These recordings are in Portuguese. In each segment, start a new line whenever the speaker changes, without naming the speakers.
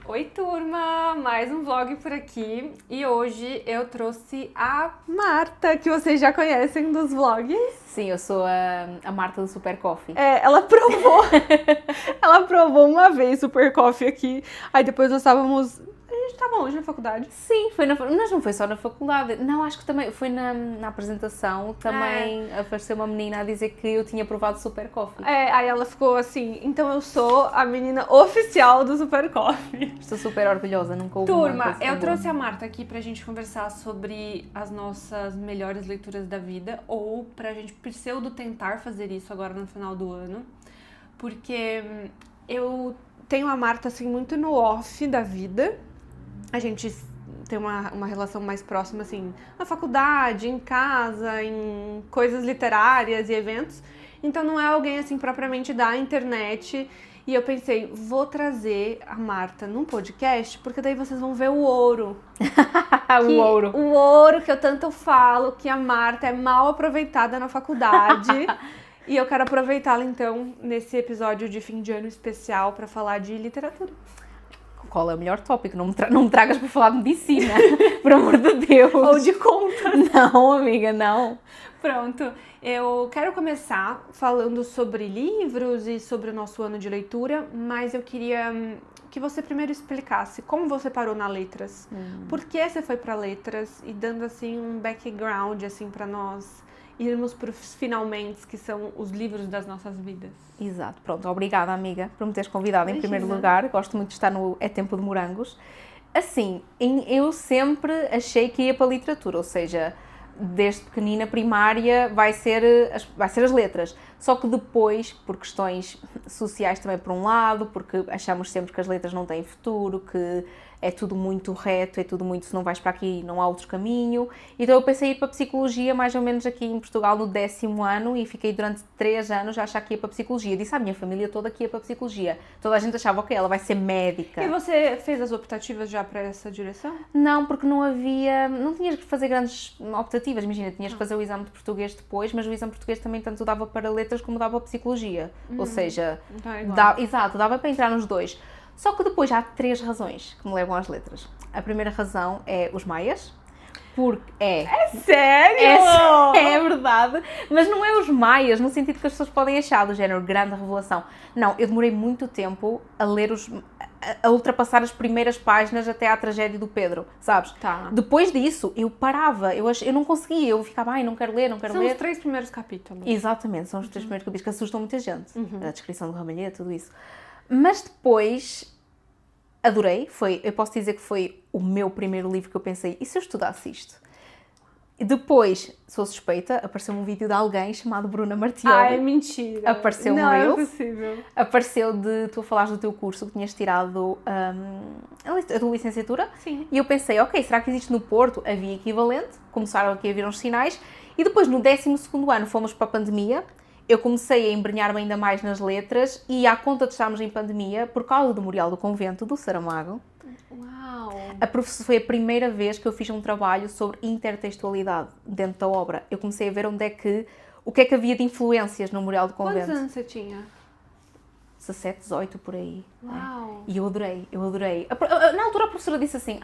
Oi, turma! Mais um vlog por aqui e hoje eu trouxe a Marta, que vocês já conhecem dos vlogs.
Sim, eu sou a Marta do Super Coffee.
Ela provou, ela provou uma vez Super Coffee aqui, aí depois nós estávamos... A gente tava hoje na faculdade.
Sim, mas não foi só na faculdade. Não, acho que também foi na apresentação. Também apareceu uma menina a dizer que eu tinha provado Super Coffee.
Aí ela ficou assim, então eu sou a menina oficial do Super Coffee.
Estou super orgulhosa, nunca houve
Turma,
uma coisa tão
eu
boa.
trouxe a Marta aqui pra gente conversar sobre as nossas melhores leituras da vida, ou pra gente pseudo tentar fazer isso agora no final do ano, porque eu tenho a Marta assim muito no off da vida. A gente tem uma relação mais próxima, assim, na faculdade, em casa, em coisas literárias e eventos. Então não é alguém, assim, propriamente da internet. E eu pensei, vou trazer a Marta num podcast, porque daí vocês vão ver o ouro.
O ouro.
O ouro que eu tanto falo, que a Marta é mal aproveitada na faculdade. E eu quero aproveitá-la, então, nesse episódio de fim de ano especial para falar de literatura.
Qual é o melhor tópico? Não me tragas para falar de medicina, por amor de Deus.
Ou de contas.
Não, amiga, não.
Pronto, eu quero começar falando sobre livros e sobre o nosso ano de leitura, mas eu queria que você primeiro explicasse como você parou na letras, por que você foi para letras e dando assim um background assim para nós irmos para os finalmente, que são os livros das nossas vidas.
Exato, pronto, obrigada amiga por me teres convidado em primeiro
Imagina.
lugar, gosto muito de estar no É Tempo de Morangos. Assim, eu sempre achei que ia para a literatura, ou seja, desde pequenina primária vai ser as letras, só que depois, por questões sociais também por um lado, porque achamos sempre que as letras não têm futuro, que é tudo muito reto, é tudo muito, se não vais para aqui não há outro caminho. Então eu pensei em ir para a Psicologia mais ou menos aqui em Portugal no 10º ano e fiquei durante 3 anos a achar que ia para a Psicologia. Disse à minha família toda que ia para a Psicologia. Toda a gente achava, ok, ela vai ser médica.
E você fez as optativas já para essa direção?
Não, porque não tinhas que fazer grandes optativas, imagina, tinhas que fazer o exame de português depois, mas o exame de português também tanto dava para letras como dava para Psicologia. Ou seja,
Então é igual.
dava para entrar nos dois. Só que depois há 3 razões que me levam às letras. A primeira razão é os maias, porque
Sério?
é verdade, mas não é os maias, no sentido que as pessoas podem achar do género grande revelação. Não, eu demorei muito tempo a ler a ultrapassar as primeiras páginas até à tragédia do Pedro, sabes?
Tá.
Depois disso, eu parava, eu não conseguia, eu ficava, não quero ler.
São os 3 primeiros capítulos.
Exatamente, são os 3 primeiros capítulos que assustam muita gente, a descrição do ramalhete, tudo isso. Mas depois, adorei, eu posso dizer que foi o meu primeiro livro que eu pensei, e se eu estudasse isto? E depois, sou suspeita, apareceu um vídeo de alguém chamado Bruna Martioli.
É mentira.
Apareceu um
Não, é
Reels.
possível.
Apareceu de tu a falares do teu curso que tinhas tirado a tua licenciatura.
Sim.
E eu pensei, ok, será que existe no Porto? Havia equivalente, começaram aqui a vir uns sinais. E depois, no 12º ano, fomos para a pandemia. Eu comecei a embrenhar-me ainda mais nas letras e à conta de estarmos em pandemia, por causa do Memorial do Convento do Saramago,
Uau.
foi a primeira vez que eu fiz um trabalho sobre intertextualidade dentro da obra. Eu comecei a ver o que é que havia de influências no Memorial do Convento.
Quantos anos você tinha?
17, 18, por aí.
Uau.
E eu adorei. Na altura a professora disse assim,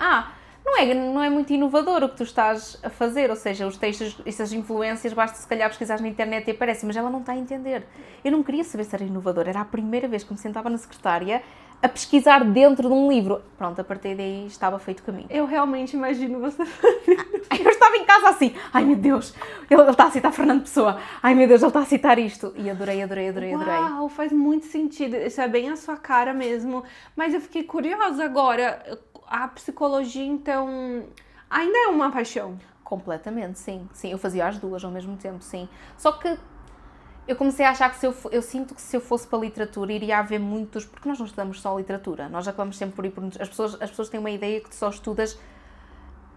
não é muito inovador o que tu estás a fazer, ou seja, os textos, essas influências, basta se calhar pesquisar na internet e aparecem, mas ela não está a entender. Eu não queria saber se era inovador, era a primeira vez que me sentava na secretária a pesquisar dentro de um livro. Pronto, a partir daí estava feito o caminho.
Eu realmente imagino você.
Eu estava em casa assim, ai meu Deus, ele está a citar Fernando Pessoa, ai meu Deus, ele está a citar isto. E adorei.
Uau, faz muito sentido. Isso é bem a sua cara mesmo. Mas eu fiquei curiosa agora. A psicologia, então, ainda é uma paixão?
Completamente, sim. Sim, eu fazia as duas ao mesmo tempo, sim. Só que eu comecei a achar que eu sinto que se eu fosse para a literatura iria haver muitos, porque nós não estudamos só literatura, nós acabamos sempre por ir por... As pessoas têm uma ideia que tu só estudas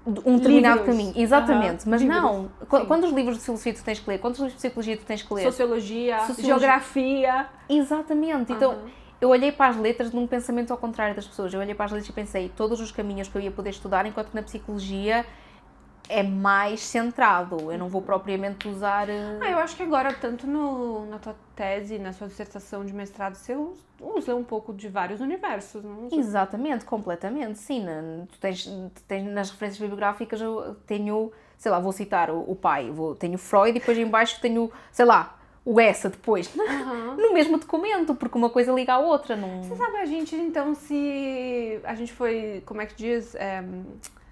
um determinado caminho. Exatamente, mas
livros.
não.
Sim.
Quantos livros de filosofia tu tens que ler? Quantos livros de psicologia tu tens que ler?
Sociologia, geografia.
Exatamente, então eu olhei para as letras num pensamento ao contrário das pessoas. Eu olhei para as letras e pensei todos os caminhos que eu ia poder estudar, enquanto que na psicologia é mais centrado. Eu não vou propriamente usar...
Eu acho que agora, tanto na tua tese, na sua dissertação de mestrado, você usa um pouco de vários universos, não usa?
Exatamente, completamente, sim. Tu tens nas referências bibliográficas, eu tenho, sei lá, vou citar o pai, tenho Freud e depois em baixo tenho, sei lá, o essa depois, no mesmo documento, porque uma coisa liga à outra. Não...
Você sabe a gente, então, se a gente foi, como é que diz,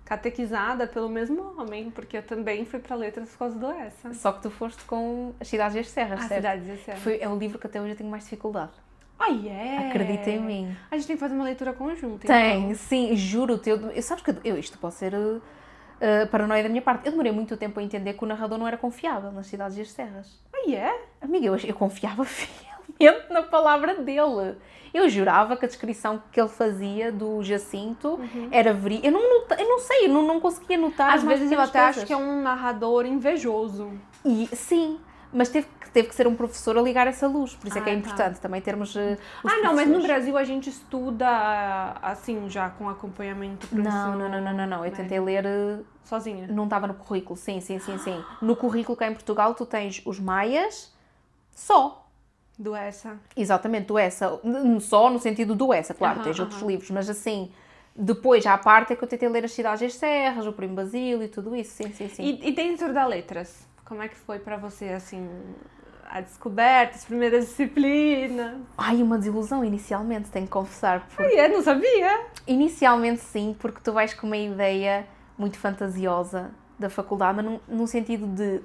catequizada pelo mesmo homem, porque eu também fui para letras por causa do essa.
Só que tu foste com As Cidades e as Serras, certo?
Cidades e as Serras.
É um livro que até hoje eu tenho mais dificuldade.
Acredita
em mim.
A gente tem que fazer uma leitura conjunta.
Tem,
então.
sim, juro-te. Sabes que isto pode ser paranoia da minha parte. Eu demorei muito tempo a entender que o narrador não era confiável nas Cidades e as Serras. Amiga, eu confiava fielmente na palavra dele. Eu jurava que a descrição que ele fazia do Jacinto era verídica. Eu não sei, eu não conseguia notar.
Às vezes eu até acho que é um narrador invejoso.
E sim, mas teve que ser um professor a ligar essa luz, por isso é que é importante também termos
mas no Brasil a gente estuda assim, já com acompanhamento professor.
Não, eu tentei ler
sozinha.
Não estava no currículo, sim. No currículo cá em Portugal tu tens os maias só.
Do essa.
Exatamente, do essa. Só no sentido do essa, claro, tens outros livros, mas assim, depois já à parte é que eu tentei ler As Cidades e as Serras, o Primo Basílio e tudo isso, sim.
E dentro da letras, como é que foi pra você, assim, a descoberta, as primeiras disciplinas?
Uma desilusão inicialmente, tenho que confessar.
Não sabia?
Inicialmente sim, porque tu vais com uma ideia muito fantasiosa da faculdade, mas num sentido de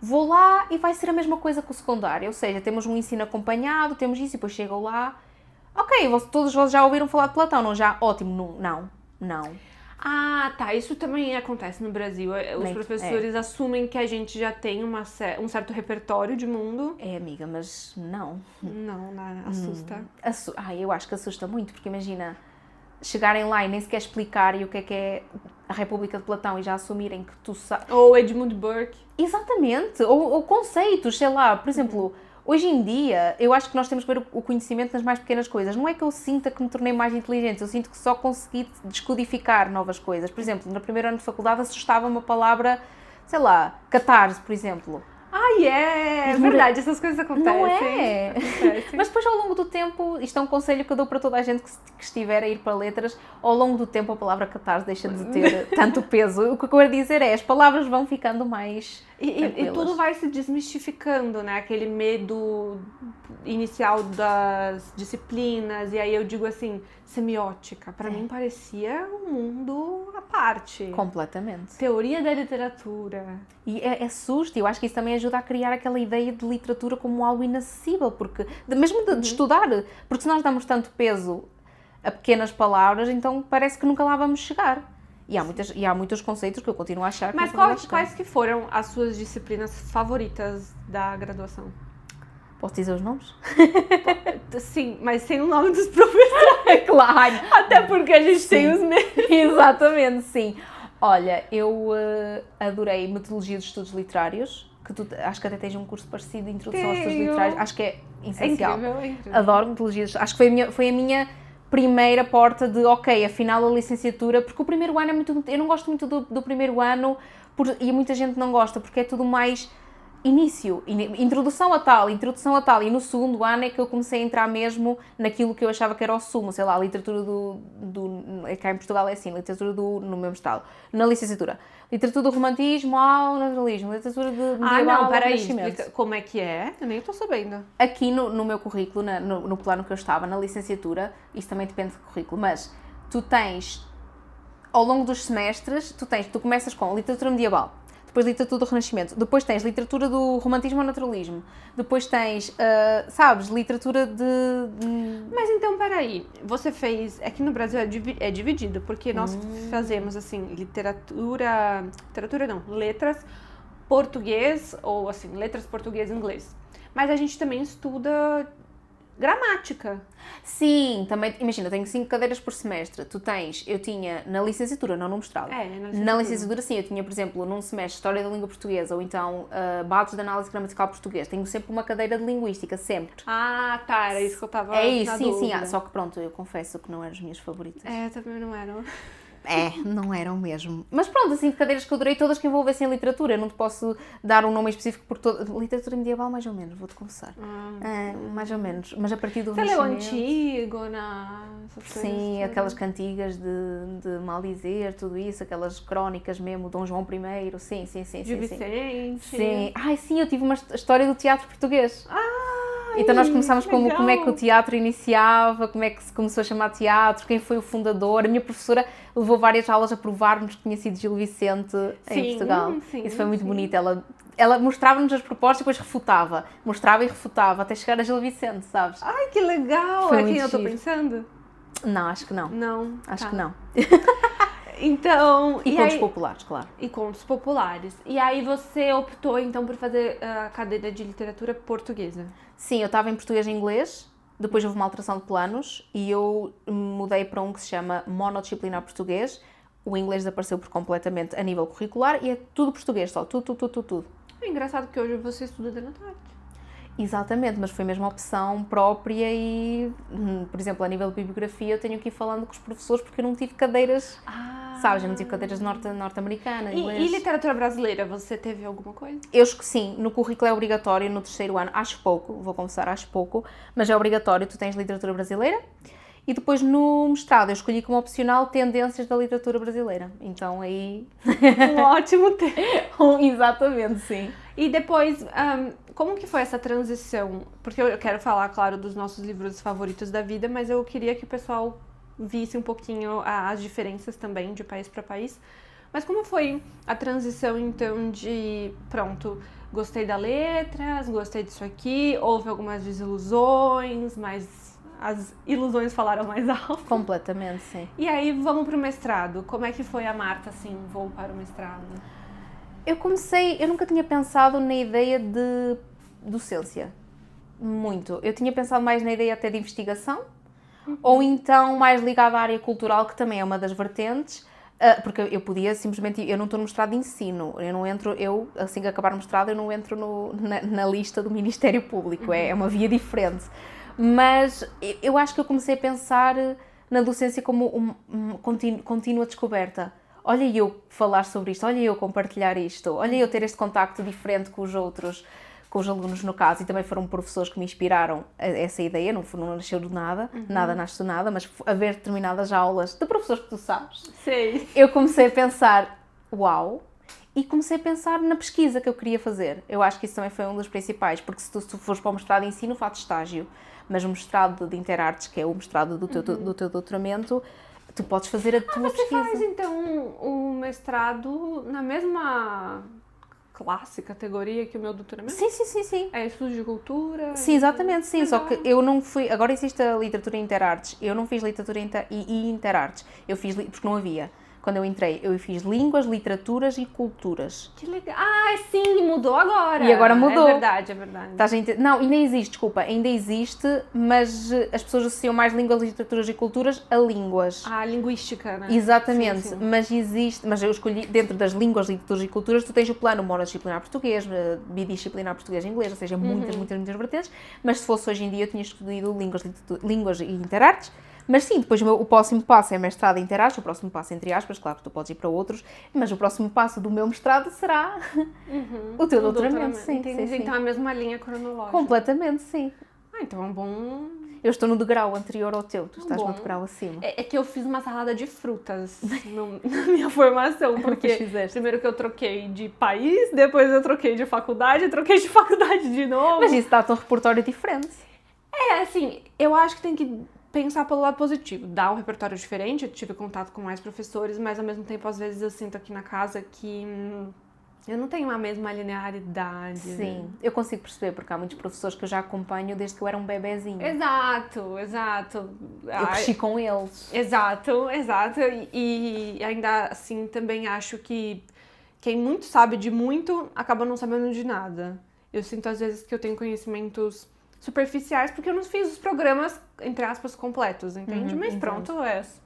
vou lá e vai ser a mesma coisa que o secundário, ou seja, temos um ensino acompanhado, temos isso e depois chegam lá, todos vocês já ouviram falar de Platão, não já? Ótimo, não.
Isso também acontece no Brasil. Os professores assumem que a gente já tem um certo repertório de mundo.
Amiga, mas não.
Não, assusta.
Eu acho que assusta muito, porque imagina, chegarem lá e nem sequer explicarem o que é a República de Platão e já assumirem que tu sabes...
Ou Edmund Burke.
Exatamente, ou conceitos, sei lá, por exemplo... Hoje em dia, eu acho que nós temos que ver o conhecimento nas mais pequenas coisas. Não é que eu sinta que me tornei mais inteligente, eu sinto que só consegui descodificar novas coisas. Por exemplo, no primeiro ano de faculdade assustava-me a palavra, sei lá, catarse, por exemplo.
É verdade, essas coisas acontecem.
Não é? Mas depois, ao longo do tempo, isto é um conselho que eu dou para toda a gente que estiver a ir para letras, ao longo do tempo a palavra catarse deixa de ter tanto peso. O que eu quero dizer é, as palavras vão ficando mais
e tudo vai se desmistificando, né? Aquele medo inicial das disciplinas, e aí eu digo assim, semiótica, para mim parecia um mundo à parte.
Completamente.
Teoria da literatura.
E é susto, eu acho que isso também ajuda a criar aquela ideia de literatura como algo inacessível, porque, mesmo de estudar, porque se nós damos tanto peso a pequenas palavras, então parece que nunca lá vamos chegar. E há muitos conceitos que eu continuo a achar que
Mas quais que foram as suas disciplinas favoritas da graduação?
Posso dizer os nomes?
Sim, mas sem o nome dos professores.
Claro.
Até porque a gente tem os mesmos.
Exatamente, sim. Olha, eu adorei Metodologia dos Estudos Literários, que acho que até tens um curso parecido de Introdução aos Estudos Literários, acho que é essencial.
É incrível.
Adoro Metodologias, acho que foi a minha primeira porta de, afinal a licenciatura, porque o primeiro ano é muito... Eu não gosto muito do primeiro ano, e muita gente não gosta, porque é tudo mais... introdução a tal, e no segundo ano é que eu comecei a entrar mesmo naquilo que eu achava que era o sumo, sei lá, a literatura cá em Portugal é assim, literatura no meu mestrado, na licenciatura, literatura do romantismo ao naturalismo, literatura de medieval ao Renascimento.
Como é que é? Eu nem estou sabendo.
Aqui no meu currículo, no plano que eu estava, na licenciatura, isso também depende do currículo, mas tu tens, ao longo dos semestres, tu começas com literatura medieval, depois literatura do Renascimento, depois tens literatura do romantismo ao naturalismo, depois tens, literatura de...
Mas então, peraí, você fez... É que no Brasil é dividido, porque nós fazemos, assim, letras português, ou assim, letras português e inglês. Mas a gente também estuda gramática.
Sim, também, imagina, eu tenho 5 cadeiras por semestre. Eu tinha na licenciatura, não no mestrado. Na licenciatura, sim, eu tinha, por exemplo, num semestre História da Língua Portuguesa ou então Bases de Análise Gramatical Português. Tenho sempre uma cadeira de Linguística, sempre.
Era isso que eu estava
É isso, sim. Só que pronto, eu confesso que não eram as minhas favoritas.
Também não eram.
Não eram mesmo. Mas pronto, assim, de cadeiras que eu adorei, todas que envolvessem a literatura. Eu não te posso dar um nome específico por toda... Literatura medieval, mais ou menos, vou-te confessar. Mais ou menos. Mas a partir do
Você leu
Renascimento...
Antígona?
Sim, aquelas cantigas de maldizer, tudo isso, aquelas crónicas mesmo, Dom João I, sim.
De Vicente?
Sim. Ai, sim, eu tive uma história do teatro português. Então nós começámos como é que o teatro iniciava, como é que se começou a chamar teatro, quem foi o fundador. A minha professora levou várias aulas a provar-nos que tinha sido Gil Vicente em Portugal. Isso foi muito bonito. Ela mostrava-nos as propostas e depois refutava. Mostrava e refutava, até chegar a Gil Vicente, sabes?
Ai, que legal!
Foi
É
muito
quem eu tô
giro.
pensando?
Não, acho que não.
Não.
Acho
tá.
que não.
Então...
E contos populares, claro.
E contos populares. E aí você optou, então, por fazer a cadeira de literatura portuguesa?
Sim, eu estava em português e inglês, depois houve uma alteração de planos e eu mudei para um que se chama monodisciplinar português. O inglês desapareceu por completamente a nível curricular e é tudo português só, tudo.
É engraçado que hoje você estuda de tarde.
Exatamente, mas foi mesmo uma opção própria e, por exemplo, a nível de bibliografia eu tenho que ir falando com os professores porque eu não tive cadeiras, sabes, eu não tive cadeiras norte-americanas.
E literatura brasileira, você teve alguma coisa?
Eu acho que sim, no currículo é obrigatório no terceiro ano, acho pouco, vou confessar, acho pouco, mas é obrigatório, tu tens literatura brasileira e depois no mestrado eu escolhi como opcional tendências da literatura brasileira, então aí...
Um ótimo tema.
Exatamente, sim.
E depois, como que foi essa transição? Porque eu quero falar, claro, dos nossos livros favoritos da vida, mas eu queria que o pessoal visse um pouquinho as diferenças também de país para país. Mas como foi a transição, então, de, pronto, gostei da letras, gostei disso aqui, houve algumas desilusões, mas as ilusões falaram mais alto.
Completamente, sim.
E aí, vamos pro mestrado. Como é que foi a Marta, assim, vou para o mestrado?
Eu nunca tinha pensado na ideia de docência, muito. Eu tinha pensado mais na ideia até de investigação, ou então mais ligada à área cultural, que também é uma das vertentes, porque eu podia simplesmente, eu não estou no mestrado de ensino, assim que acabar o mestrado, eu não entro na lista do Ministério Público, é uma via diferente. Mas eu acho que eu comecei a pensar na docência como uma contínua descoberta. Olha eu falar sobre isto, olha eu compartilhar isto, olha eu ter este contacto diferente com os outros, com os alunos no caso, e também foram professores que me inspiraram a essa ideia, não nasceu do nada, nada nasce do nada, mas a ver determinadas aulas de professores que tu sabes,
Sei.
eu comecei a pensar, uau, e comecei a pensar na pesquisa que eu queria fazer. Eu acho que isso também foi um dos principais, porque se tu fores para o mestrado de ensino, fazes estágio, mas o mestrado de Interartes, que é o mestrado do teu doutoramento, tu podes fazer a tua pesquisa.
Você faz, então, o mestrado na mesma classe, categoria que o meu doutoramento?
Sim.
É estudo de cultura?
Sim, exatamente, sim.
Legal.
Só que eu não fui... Agora existe a literatura Interartes. Eu não fiz literatura e Interartes. Eu fiz... Porque não havia. Quando eu entrei, eu fiz línguas, literaturas e culturas.
Que legal. Ah, sim, mudou agora.
E agora mudou.
É verdade.
Não, ainda existe, desculpa. Ainda existe, mas as pessoas associam mais línguas, literaturas e culturas a línguas.
A linguística, né?
Exatamente.
Sim.
Mas existe... Mas eu escolhi, dentro das línguas, literaturas e culturas, tu tens o plano monodisciplinar português, bidisciplinar português e inglês, ou seja, muitas vertentes. Mas se fosse hoje em dia, eu tinha escolhido línguas e Interartes. Mas sim, depois o próximo passo é mestrado em Interartes, o próximo passo entre aspas, claro que tu podes ir para outros, mas o próximo passo do meu mestrado será o teu doutoramento. Sim.
Então é a mesma linha cronológica.
Completamente, sim.
Então é um bom...
Eu estou no degrau anterior ao teu, tu estás no degrau acima.
É que eu fiz uma salada de frutas na minha formação, porque primeiro que eu troquei de país, depois eu troquei de faculdade de novo.
Mas isso dá-te um repertório diferente.
É, assim, eu acho que tem que pensar pelo lado positivo, dar um repertório diferente. Eu tive contato com mais professores, mas ao mesmo tempo, às vezes, eu sinto aqui na casa que eu não tenho a mesma linearidade.
Sim, eu consigo perceber, porque há muitos professores que eu já acompanho desde que eu era um bebezinho.
Exato.
Eu cresci com eles.
Exato. E ainda assim, também acho que quem muito sabe de muito, acaba não sabendo de nada. Eu sinto, às vezes, que eu tenho conhecimentos superficiais, porque eu não fiz os programas, entre aspas, completos, entende? Mas pronto,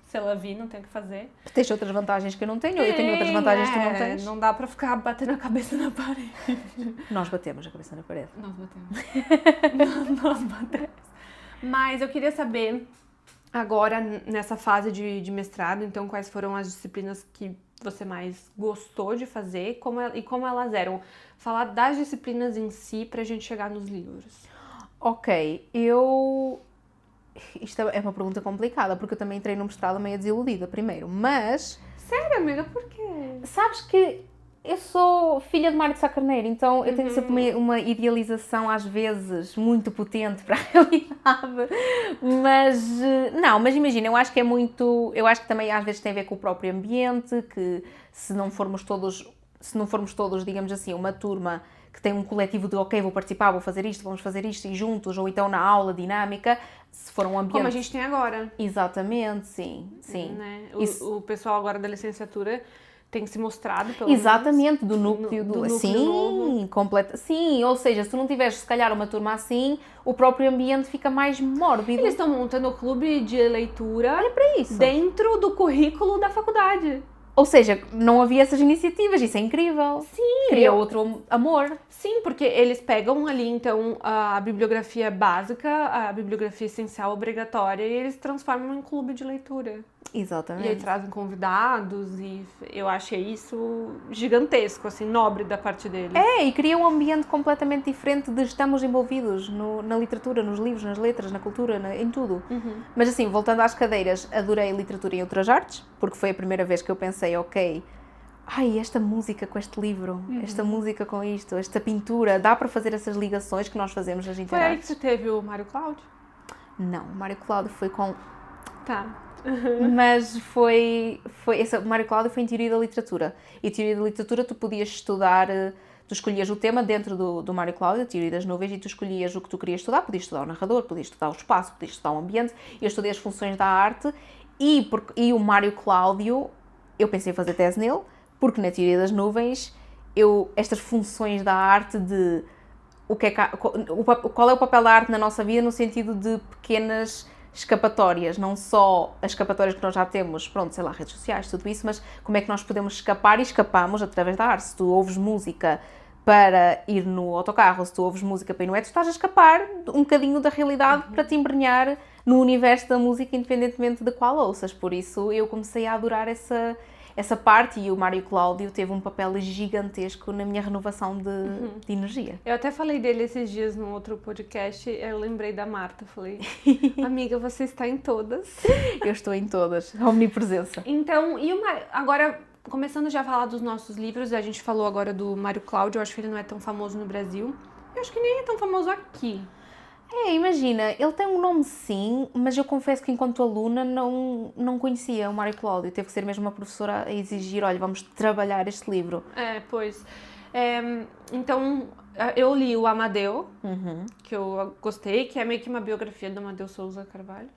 se ela vir, não tem o que fazer.
Tens outras vantagens que eu não tenho, eu tenho outras vantagens que tu não tens.
Não dá pra ficar batendo a cabeça na parede.
Nós batemos a cabeça na parede.
Nós batemos. Mas eu queria saber, agora nessa fase de mestrado, então quais foram as disciplinas que você mais gostou de fazer e como elas eram? Falar das disciplinas em si pra gente chegar nos livros.
Ok, isto é uma pergunta complicada, porque eu também entrei no mestrado meio desiludida primeiro, mas...
Sério, amiga? Por quê?
Sabes que eu sou filha de Mário de Sá Carneiro, então eu tenho sempre uma idealização às vezes muito potente para a realidade, mas imagina, eu acho que também às vezes tem a ver com o próprio ambiente, que se não formos todos, digamos assim, uma turma que tem um coletivo de ok, vou participar, vou fazer isto, vamos fazer isto e juntos, ou então na aula dinâmica, se for um ambiente...
Como a gente tem agora.
Exatamente, sim.
Né? O pessoal agora da licenciatura tem se mostrado, pelo
exatamente,
menos,
do núcleo do
núcleo
sim,
novo.
completo. Sim, ou seja, se tu não tiveres se calhar uma turma assim, o próprio ambiente fica mais mórbido.
Eles estão montando o clube de leitura
para isso.
dentro do currículo da faculdade.
Ou seja, não havia essas iniciativas, isso é incrível.
Sim.
Cria outro amor.
Sim, porque eles pegam ali, então, a bibliografia básica, a bibliografia essencial obrigatória, e eles transformam em clube de leitura.
Exatamente.
E aí trazem convidados, e eu achei isso gigantesco, assim, nobre da parte deles.
E cria um ambiente completamente diferente de estamos envolvidos na literatura, nos livros, nas letras, na cultura, em tudo. Mas assim, voltando às cadeiras, adorei literatura e outras artes, porque foi a primeira vez que eu pensei, ok, esta música com este livro, esta música com isto, esta pintura, dá para fazer essas ligações que nós fazemos nas interartes.
Foi aí que você teve o Mário Cláudio?
Não, o Mário Cláudio foi com...
Tá.
Mas o Mário Cláudio foi em teoria da literatura. E teoria da literatura tu podias estudar, tu escolhias o tema dentro do Mário Cláudio, a teoria das nuvens, e tu escolhias o que tu querias estudar. Podias estudar o narrador, podias estudar o espaço, podias estudar o ambiente. Eu estudei as funções da arte e o Mário Cláudio, eu pensei em fazer tese nele, porque na teoria das nuvens, estas funções da arte de qual é o papel da arte na nossa vida no sentido de pequenas escapatórias, não só as escapatórias que nós já temos, pronto, sei lá, redes sociais, tudo isso, mas como é que nós podemos escapar e escapamos através da arte. Se tu ouves música para ir no autocarro, se tu ouves música para ir no metro, estás a escapar um bocadinho da realidade para te embrenhar no universo da música, independentemente de qual ouças. Por isso eu comecei a adorar essa parte, e o Mário Cláudio teve um papel gigantesco na minha renovação de energia.
Eu até falei dele esses dias num outro podcast, eu lembrei da Marta, falei, amiga, você está em todas.
Eu estou em todas, a omnipresença.
Então, agora, começando já a falar dos nossos livros, a gente falou agora do Mário Cláudio, eu acho que ele não é tão famoso no Brasil, eu acho que nem é tão famoso aqui.
Imagina, ele tem um nome sim, mas eu confesso que enquanto aluna não conhecia o Mário Cláudio. Teve que ser mesmo uma professora a exigir, olha, vamos trabalhar este livro.
Pois. Então, eu li o Amadeu, que eu gostei, que é meio que uma biografia do Amadeu Souza Carvalho.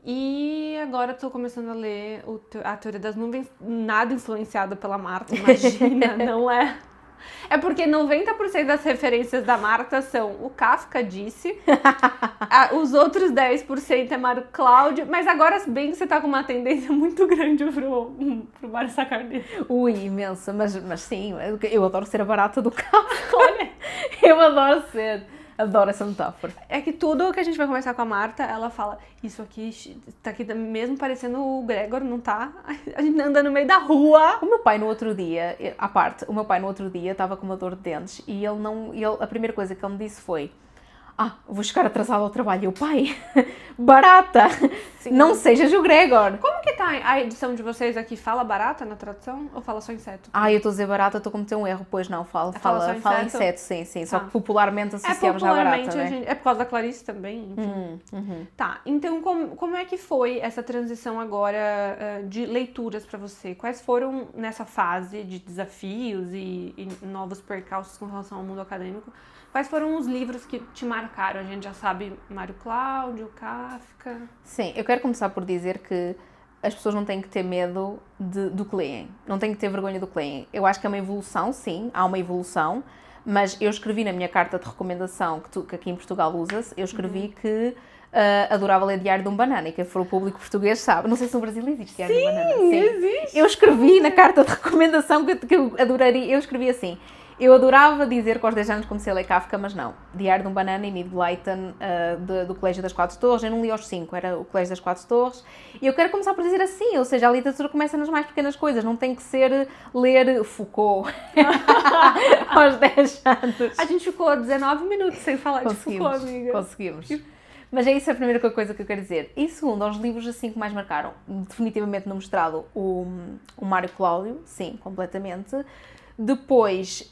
E agora estou começando a ler a Teoria das Nuvens, nada influenciada pela Marta, imagina, não é... É porque 90% das referências da Marta são o Kafka disse, os outros 10% é Mário Cláudio, mas agora bem que você tá com uma tendência muito grande pro Mário Sá Carneiro.
Ui, imensa, mas sim, eu adoro ser a barata do Kafka, olha, eu adoro ser... Adoro essa metáfora.
É que tudo que a gente vai conversar com a Marta, ela fala, isso aqui tá aqui mesmo parecendo o Gregor, não tá? A gente anda no meio da rua.
O meu pai no outro dia, estava com uma dor de dentes e a primeira coisa que ele me disse foi, vou chegar atrasado ao trabalho. E o pai, barata, sim, não sejas o Gregor.
Como que tá a edição de vocês aqui? Fala barata na tradução ou fala só inseto?
Eu estou a dizer barata, estou a cometer um erro, pois não, fala inseto, sim, só que popularmente associamos à barata, né?
É por causa da Clarice também, enfim. Tá, então como é que foi essa transição agora de leituras para você? Quais foram nessa fase de desafios e novos percalços com relação ao mundo acadêmico? Quais foram os livros que te marcaram? A gente já sabe Mário Cláudio, Kafka...
Sim, eu quero começar por dizer que as pessoas não têm que ter medo do que leem. Não têm que ter vergonha do que leem. Eu acho que é uma evolução, sim, há uma evolução, mas eu escrevi na minha carta de recomendação, que aqui em Portugal usa-se, eu escrevi que adorava ler Diário de um Banana, e quem for o público português sabe. Não sei se no Brasil existe Diário de um Banana.
Sim, existe!
Eu escrevi na carta de recomendação que eu adoraria, eu escrevi assim... Eu adorava dizer que aos 10 anos comecei a ler Kafka, mas não. Diário de um Banana e Enid Blyton, do Colégio das Quatro Torres. Eu não li aos 5, era o Colégio das Quatro Torres. E eu quero começar por dizer assim, ou seja, a literatura começa nas mais pequenas coisas. Não tem que ser ler Foucault aos 10 anos.
A gente ficou 19 minutos sem falar de Foucault, amiga.
Conseguimos. Mas é isso a primeira coisa que eu quero dizer. E segundo, aos livros assim que mais marcaram, definitivamente no mestrado, o Mário Cláudio, sim, completamente. Depois,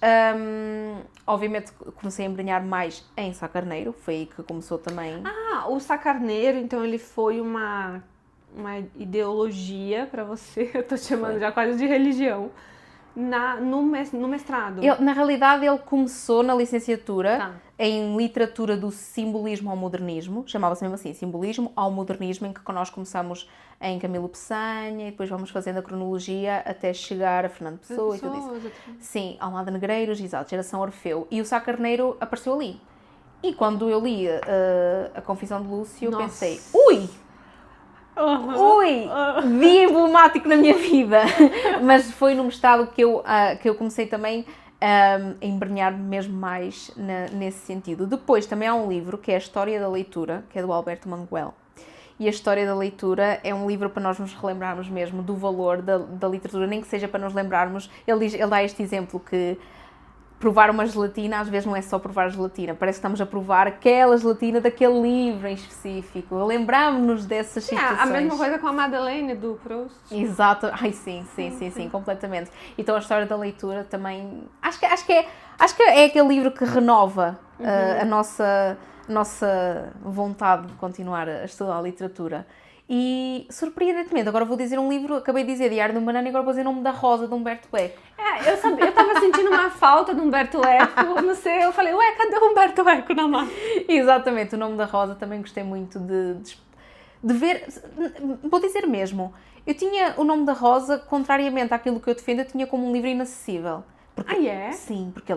obviamente, comecei a embrenhar mais em Sá Carneiro, foi aí que começou também.
Ah, o Sá Carneiro, então ele foi uma ideologia para você, eu tô chamando já quase de religião, no mestrado.
Na realidade, ele começou na licenciatura em literatura do simbolismo ao modernismo, chamava-se mesmo assim, simbolismo ao modernismo, em que nós começamos em Camilo Peçanha e depois vamos fazendo a cronologia até chegar a Fernando Pessoa e tudo isso. Sim, Almada Negreiros, exato, geração Orfeu. E o Sá Carneiro apareceu ali. E quando eu li a Confissão de Lúcio, eu pensei, ui! Dia emblemático na minha vida. Mas foi no mestrado que eu comecei também a embrenhar mesmo mais nesse sentido. Depois também há um livro que é a História da Leitura, que é do Alberto Manguel. E a História da Leitura é um livro para nós nos relembrarmos mesmo do valor da literatura, nem que seja para nos lembrarmos. Ele dá este exemplo que provar uma gelatina às vezes não é só provar a gelatina, parece que estamos a provar aquela gelatina daquele livro em específico. Lembramos-nos dessas situações.
A mesma coisa com a Madeleine do Proust.
Exato, ai sim, completamente. Então a História da Leitura também, acho que é aquele livro que renova a nossa vontade de continuar a estudar a literatura. E, surpreendentemente, agora vou dizer um livro, acabei de dizer Diário de um Banana e agora vou dizer O Nome da Rosa, de Humberto Eco.
Eu tava sentindo uma falta de Humberto Eco, não sei, eu falei, cadê o Humberto Eco na mão?
Exatamente, O Nome da Rosa também gostei muito de ver, vou dizer mesmo, eu tinha O Nome da Rosa, contrariamente àquilo que eu defendo, eu tinha como um livro inacessível.
Porque, é?
Sim, porque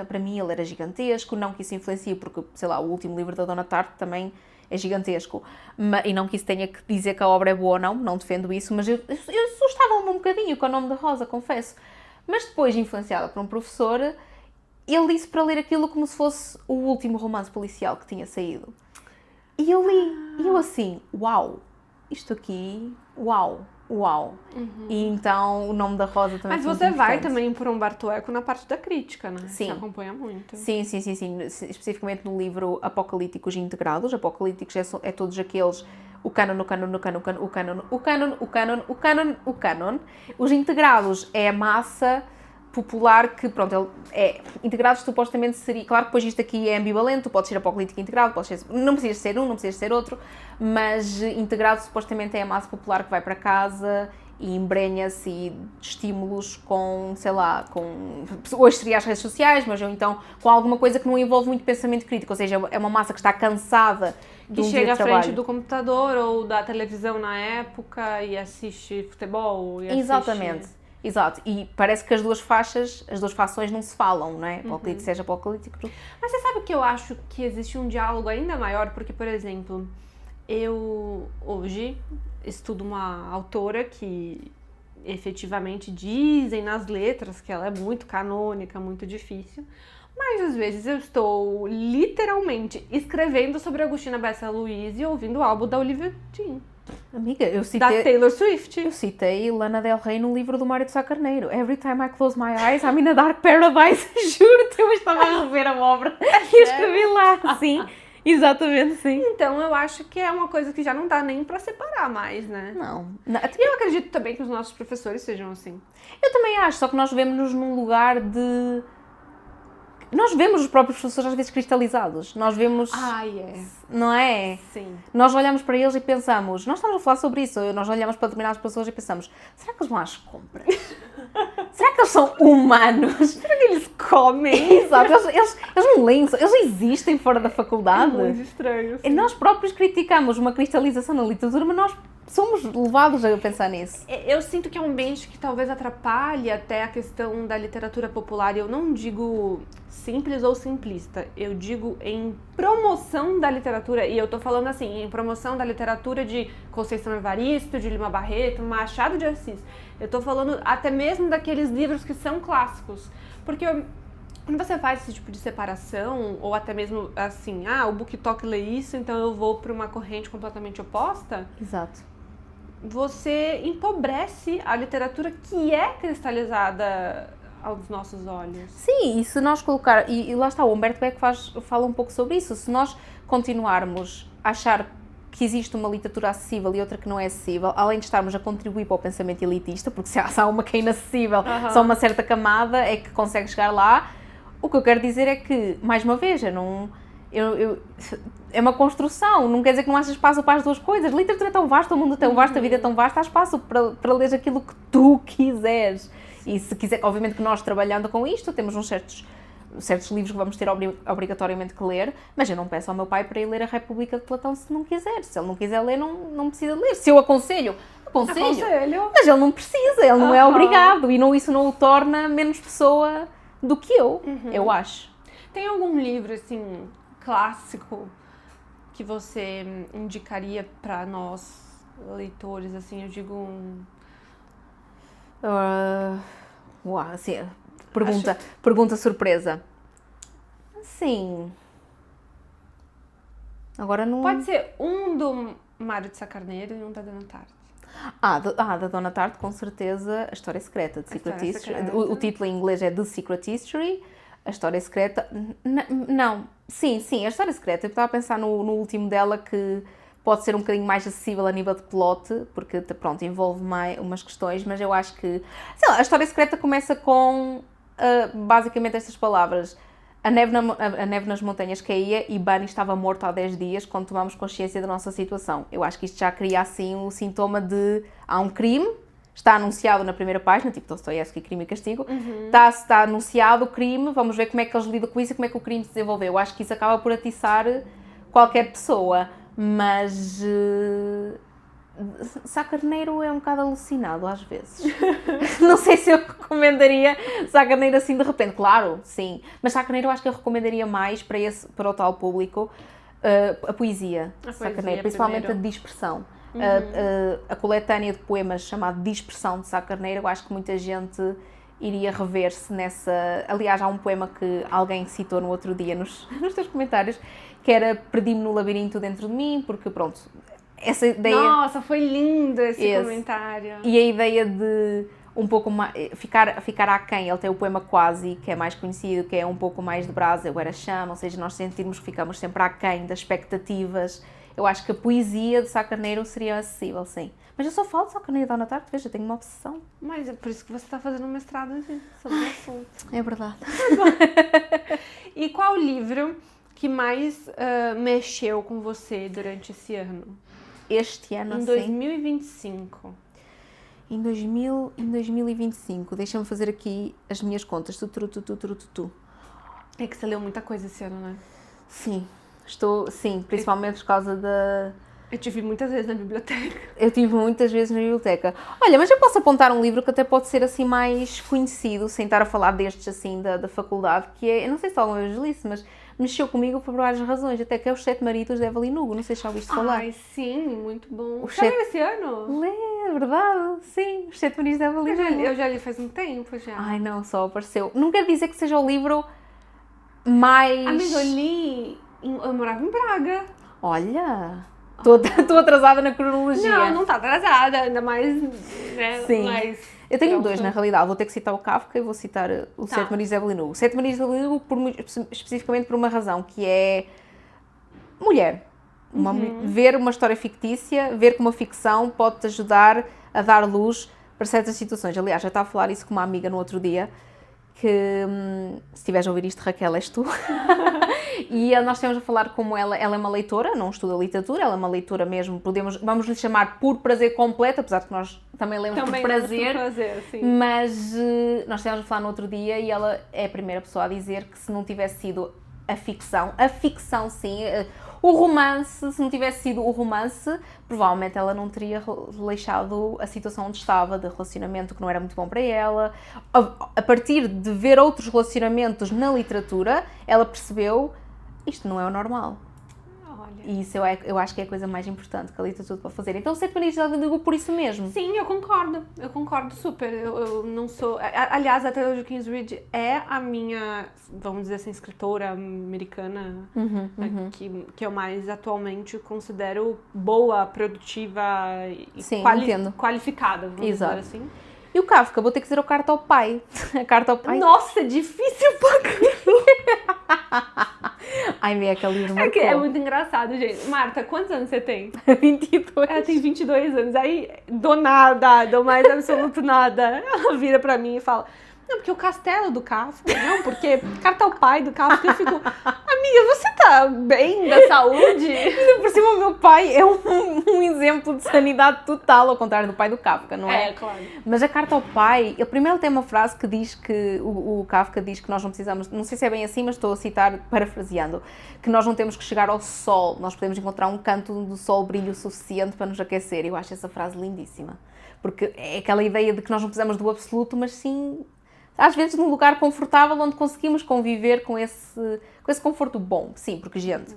para mim ele era gigantesco, não que isso influencie, porque, sei lá, o último livro da Dona Tarte também é gigantesco, e não que isso tenha que dizer que a obra é boa ou não defendo isso, mas eu assustava-me um bocadinho com O Nome da Rosa, confesso. Mas depois, influenciada por um professor, ele disse para ler aquilo como se fosse o último romance policial que tinha saído. E eu li, e eu assim, uau, isto aqui, uau. E então O Nome da Rosa também.
Mas você vai também por Humberto Eco na parte da crítica, né?
Sim.
Você acompanha muito.
Sim. Especificamente no livro Apocalípticos Integrados. Apocalípticos é todos aqueles, o cânon. Os integrados é a massa popular que, pronto, integrados supostamente seria, claro que depois isto aqui é ambivalente, tu podes ser apocalíptico integrado, não precisas ser um, não precisas ser outro, mas integrado supostamente é a massa popular que vai para casa e embrenha-se e estímulos com, sei lá, hoje seria as redes sociais, mas ou então com alguma coisa que não envolve muito pensamento crítico, ou seja, é uma massa que está cansada de um dia de
chega à
trabalho.
frente do computador ou da televisão na época e assiste futebol.
Exatamente. Exato, e parece que as duas fações não se falam, não é? Apocalíptico seja apocalíptico.
Mas você sabe que eu acho que existe um diálogo ainda maior, porque, por exemplo, eu hoje estudo uma autora que efetivamente dizem nas letras que ela é muito canônica, muito difícil, mas às vezes eu estou literalmente escrevendo sobre Agustina Bessa Luiz e ouvindo o álbum da Olivia Dean.
Amiga, eu citei...
Da Taylor Swift.
Eu citei Lana Del Rey no livro do Mário de Sá Carneiro. Every time I close my eyes, I'm in a dark paradise. Juro-te, eu estava a rever a obra e escrevi lá. Sim, exatamente, sim.
Então, eu acho que é uma coisa que já não dá nem pra separar mais, né?
Não.
E eu acredito também que os nossos professores sejam assim.
Eu também acho, só que nós vemos-nos num lugar de... Nós vemos os próprios professores às vezes cristalizados. Nós vemos... Não é?
Sim.
Nós olhamos para eles e pensamos... Nós estamos a falar sobre isso. Nós olhamos para determinadas pessoas e pensamos... Será que eles vão às compras? Será que eles são humanos?
Será que eles comem?
Exato. Eles não leem. Eles existem fora da faculdade.
É muito estranho.
E nós próprios criticamos uma cristalização na literatura, mas nós somos levados a pensar nisso.
Eu sinto que é um ambiente que talvez atrapalhe até a questão da literatura popular. Eu não digo simples ou simplista, eu digo em promoção da literatura, e eu tô falando assim, em promoção da literatura de Conceição Evaristo, de Lima Barreto, Machado de Assis. Eu tô falando até mesmo daqueles livros que são clássicos, porque Quando você faz esse tipo de separação, ou até mesmo assim, o BookTok lê isso, então eu vou para uma corrente completamente oposta.
Exato.
Você empobrece a literatura que é cristalizada aos nossos olhos.
Sim, e se nós colocar... E lá está, o Humberto Eco fala um pouco sobre isso. Se nós continuarmos a achar que existe uma literatura acessível e outra que não é acessível, além de estarmos a contribuir para o pensamento elitista, porque se há uma que é inacessível, só uma certa camada é que consegue chegar lá, o que eu quero dizer é que, mais uma vez, é uma construção, não quer dizer que não haja espaço para as duas coisas. A literatura é tão vasta, o mundo é tão vasto, a vida é tão vasta, há espaço para ler aquilo que tu quiseres. E se quiser, obviamente que nós trabalhando com isto, temos uns certos livros que vamos ter obrigatoriamente que ler, mas eu não peço ao meu pai para ir ler a República de Platão se não quiser. Se ele não quiser ler, não precisa ler. Se eu aconselho, mas ele não precisa, ele não é obrigado, e isso não o torna menos pessoa do que eu acho.
Tem algum livro, assim, clássico que você indicaria para nós, leitores, assim, eu digo...
Assim, pergunta surpresa. Sim. Agora não...
Pode ser um do Mário de Sá Carneiro e um da Dona Tarde.
Da Dona Tarde, com certeza, A História Secreta, de Secret History. O título em inglês é The Secret History. A História Secreta... Não. Sim, A História Secreta. Eu estava a pensar no último dela, que pode ser um bocadinho mais acessível a nível de plot, porque, pronto, envolve mais umas questões, mas eu acho que... Sei lá, A História Secreta começa com, basicamente, estas palavras. A neve nas montanhas caía e Bunny estava morto há 10 dias quando tomamos consciência da nossa situação. Eu acho que isto já cria, assim, o sintoma de... Há um crime, está anunciado na primeira página, tipo Dostoiévski, Crime e Castigo, está anunciado o crime, vamos ver como é que eles lidam com isso e como é que o crime se desenvolveu. Eu acho que isso acaba por atiçar qualquer pessoa, mas... Sá Carneiro é um bocado alucinado às vezes. Não sei se eu recomendaria Sá Carneiro assim de repente. Claro, sim. Mas Sá Carneiro eu acho que eu recomendaria mais para o tal público a poesia de Sá Carneiro, principalmente a dispersão. A coletânea de poemas chamada Dispersão de Sá Carneiro, eu acho que muita gente iria rever-se nessa... Aliás, há um poema que alguém citou no outro dia nos teus comentários, que era Perdi-me no labirinto dentro de mim, porque pronto... Essa ideia...
Nossa, foi lindo esse comentário.
E a ideia de um pouco mais... Ficar aquém. Ele tem o poema Quase, que é mais conhecido, que é um pouco mais de brasa, eu era chama, ou seja, nós sentirmos que ficamos sempre aquém das expectativas. Eu acho que a poesia de Sá Carneiro seria acessível, sim. Mas eu só falo de Sá Carneiro da Dona Tarde, veja, eu tenho uma obsessão.
Mas é por isso que você está fazendo um mestrado assim, sobre o assunto.
É verdade.
E qual livro que mais mexeu com você durante esse ano?
Este ano,
em 2025.
Em 2025. Deixa-me fazer aqui as minhas contas.
É que você leu muita coisa esse ano, né?
Sim. Sim, principalmente por causa da...
Eu tive muitas vezes na biblioteca.
Eu tive muitas vezes na biblioteca. Olha, mas eu posso apontar um livro que até pode ser assim mais conhecido, sem estar a falar destes assim da faculdade, que é... Eu não sei se alguma vez li isso, mas... mexeu comigo por várias razões, até que é Os Sete Maridos de Evelyn Hugo, não sei se já ouviste falar.
Ai, sim, muito bom. Você leu esse ano?
É verdade, sim, Os Sete Maridos de Evelyn Hugo.
Eu já li faz um tempo, já.
Ai, não, só apareceu. Não quer dizer que seja o livro mais...
Mas eu li... Eu morava em Braga.
Olha... Estou atrasada na cronologia.
Não está atrasada, ainda mais... Né,
sim.
Mais...
Eu tenho dois, na realidade. Vou ter que citar o Kafka e vou citar o Sete Maridos de Evelyn Hugo. Sete Maridos de Evelyn Hugo, especificamente por uma razão, que é mulher. Ver uma história fictícia, ver como a ficção pode-te ajudar a dar luz para certas situações. Aliás, já estava a falar isso com uma amiga no outro dia, que, se estiveres a ouvir isto, Raquel, és tu. E nós estivemos a falar como ela é uma leitora, não estuda literatura, ela é uma leitora mesmo, vamos lhe chamar por prazer completo, apesar de que nós também lemos por prazer,
sim.
Mas nós estivemos a falar no outro dia e ela é a primeira pessoa a dizer que se não tivesse sido a ficção sim, o romance, se não tivesse sido o romance, provavelmente ela não teria deixado a situação onde estava, de relacionamento que não era muito bom para ela. A partir de ver outros relacionamentos na literatura, ela percebeu, isto não é o normal.
Olha.
E isso eu acho que é a coisa mais importante que a literatura pode fazer. Então, ser feminista digo por isso mesmo.
Sim, eu concordo super. Eu não sou... Aliás, a Taylor Jenkins Reid é a minha, vamos dizer assim, escritora americana que eu mais atualmente considero boa, produtiva e qualificada, vamos dizer assim.
E o Kafka, vou ter que dizer a carta ao pai. A carta ao pai.
Nossa, é difícil pra
Ai, vê aquele livro.
É muito engraçado, gente. Marta, quantos anos você tem?
22.
Ela tem 22 anos. Aí, do nada, do mais absoluto nada, ela vira pra mim e fala... Não, porque o castelo do Kafka, não, porque carta ao pai do Kafka, eu fico, amiga, você tá bem da saúde?
E por cima, meu pai é um exemplo de sanidade total, ao contrário do pai do Kafka, não é?
É, claro.
Mas a carta ao pai, ele primeiro tem uma frase que diz que, o Kafka diz que nós não precisamos, não sei se é bem assim, mas estou a citar, parafraseando, que nós não temos que chegar ao sol, nós podemos encontrar um canto do sol brilho suficiente para nos aquecer. Eu acho essa frase lindíssima, porque é aquela ideia de que nós não precisamos do absoluto, mas sim... Às vezes num lugar confortável onde conseguimos conviver com esse conforto bom. Sim, porque, gente,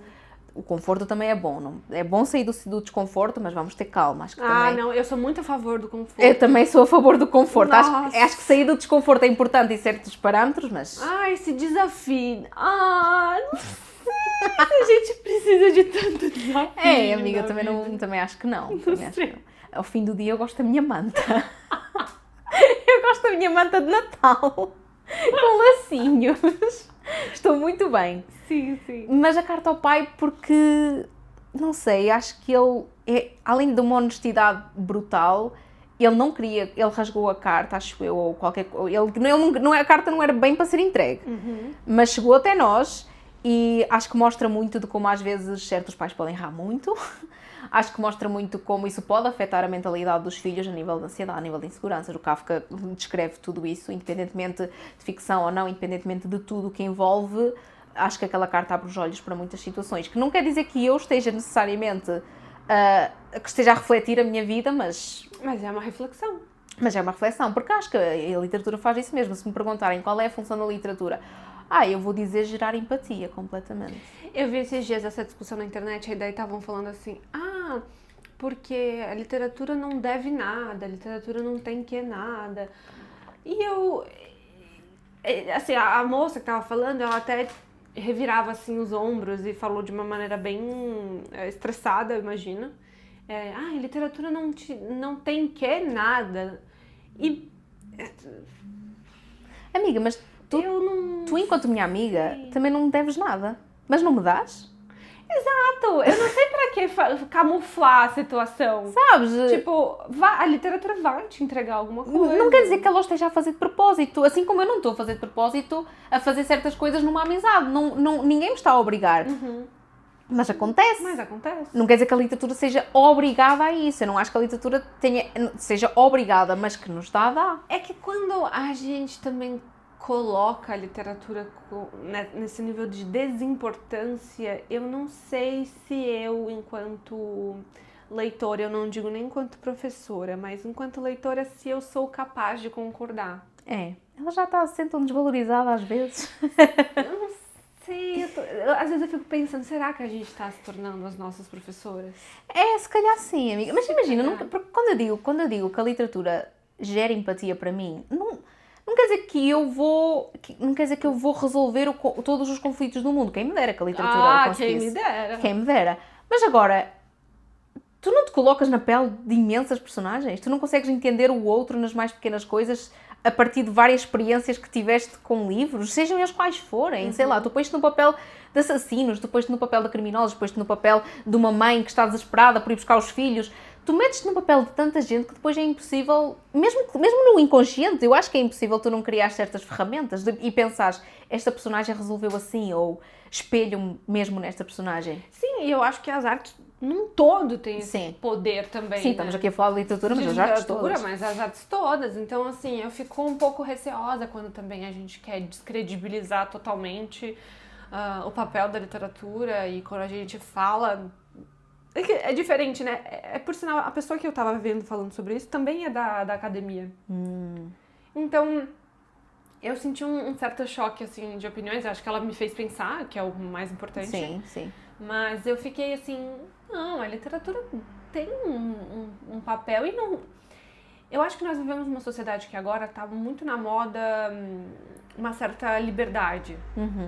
o conforto também é bom. Não? É bom sair do desconforto, mas vamos ter calma. Acho que também...
não, eu sou muito a favor do conforto.
Eu também sou a favor do conforto. Acho que sair do desconforto é importante em certos parâmetros, mas...
Esse desafio. Não sei se a gente precisa de tanto desafio.
Amiga, também acho que não. Ao fim do dia eu gosto da minha manta. Eu gosto da minha manta de Natal, com lacinhos. Estou muito bem.
Sim, sim.
Mas a carta ao pai porque, não sei, acho que ele, além de uma honestidade brutal, ele não queria, ele rasgou a carta, acho eu, ou qualquer coisa. A carta não era bem para ser entregue, mas chegou até nós e acho que mostra muito de como às vezes certos pais podem errar muito. Acho que mostra muito como isso pode afetar a mentalidade dos filhos a nível de ansiedade, a nível de insegurança. O Kafka descreve tudo isso, independentemente de ficção ou não, independentemente de tudo o que envolve. Acho que aquela carta abre os olhos para muitas situações, que não quer dizer que eu esteja necessariamente que esteja a refletir a minha vida, mas
é uma reflexão.
Mas é uma reflexão, porque acho que a literatura faz isso mesmo. Se me perguntarem qual é a função da literatura, eu vou dizer gerar empatia completamente.
Eu vi esses dias essa discussão na internet, e daí estavam falando assim, porque a literatura não deve nada, a literatura não tem que nada. E eu, assim, a moça que tava falando, ela até revirava assim os ombros e falou de uma maneira bem estressada, eu imagino. Literatura não tem que nada. E...
Amiga, mas tu enquanto minha amiga, também não me deves nada. Mas não me dás?
Exato! Eu não sei pra que camuflar a situação.
Sabes?
Tipo, a literatura vai te entregar alguma coisa.
Não quer dizer que ela esteja a fazer de propósito. Assim como eu não estou a fazer de propósito a fazer certas coisas numa amizade. Ninguém me está a obrigar. Mas acontece. Não quer dizer que a literatura seja obrigada a isso. Eu não acho que a literatura seja obrigada, mas que nos dá.
É que quando a gente também coloca a literatura nesse nível de desimportância, eu não sei se eu, enquanto leitora, eu não digo nem enquanto professora, mas enquanto leitora, se eu sou capaz de concordar.
Ela já está sendo tão desvalorizada às vezes.
Eu não sei, às vezes eu fico pensando, será que a gente está se tornando as nossas professoras?
Se calhar sim, amiga. Mas imagina, quando eu digo que a literatura gera empatia para mim, não quer dizer que eu vou resolver todos os conflitos do mundo. Quem me dera que a literatura conseguisse. Quem me dera. Mas agora, tu não te colocas na pele de imensas personagens? Tu não consegues entender o outro nas mais pequenas coisas a partir de várias experiências que tiveste com livros, sejam eles quais forem. Sei lá, tu pões-te no papel de assassinos, tu pões-te no papel de criminosos, tu pões-te no papel de uma mãe que está desesperada por ir buscar os filhos. Tu metes-te no papel de tanta gente que depois é impossível, mesmo no inconsciente, eu acho que é impossível tu não criar certas ferramentas e pensares, esta personagem resolveu assim, ou espelho-me mesmo nesta personagem.
Sim, e eu acho que as artes num todo têm esse poder também.
Sim, estamos aqui a falar de literatura, mas as artes todas.
Mas as artes todas. Então, assim, eu fico um pouco receosa quando também a gente quer descredibilizar totalmente o papel da literatura e quando a gente fala... É diferente, né? Por sinal, a pessoa que eu tava vendo falando sobre isso também é da academia. Então, eu senti um certo choque, assim, de opiniões. Eu acho que ela me fez pensar, que é o mais importante.
Sim.
Mas eu fiquei assim, não, a literatura tem um papel e não... Eu acho que nós vivemos numa sociedade que agora tá muito na moda uma certa liberdade.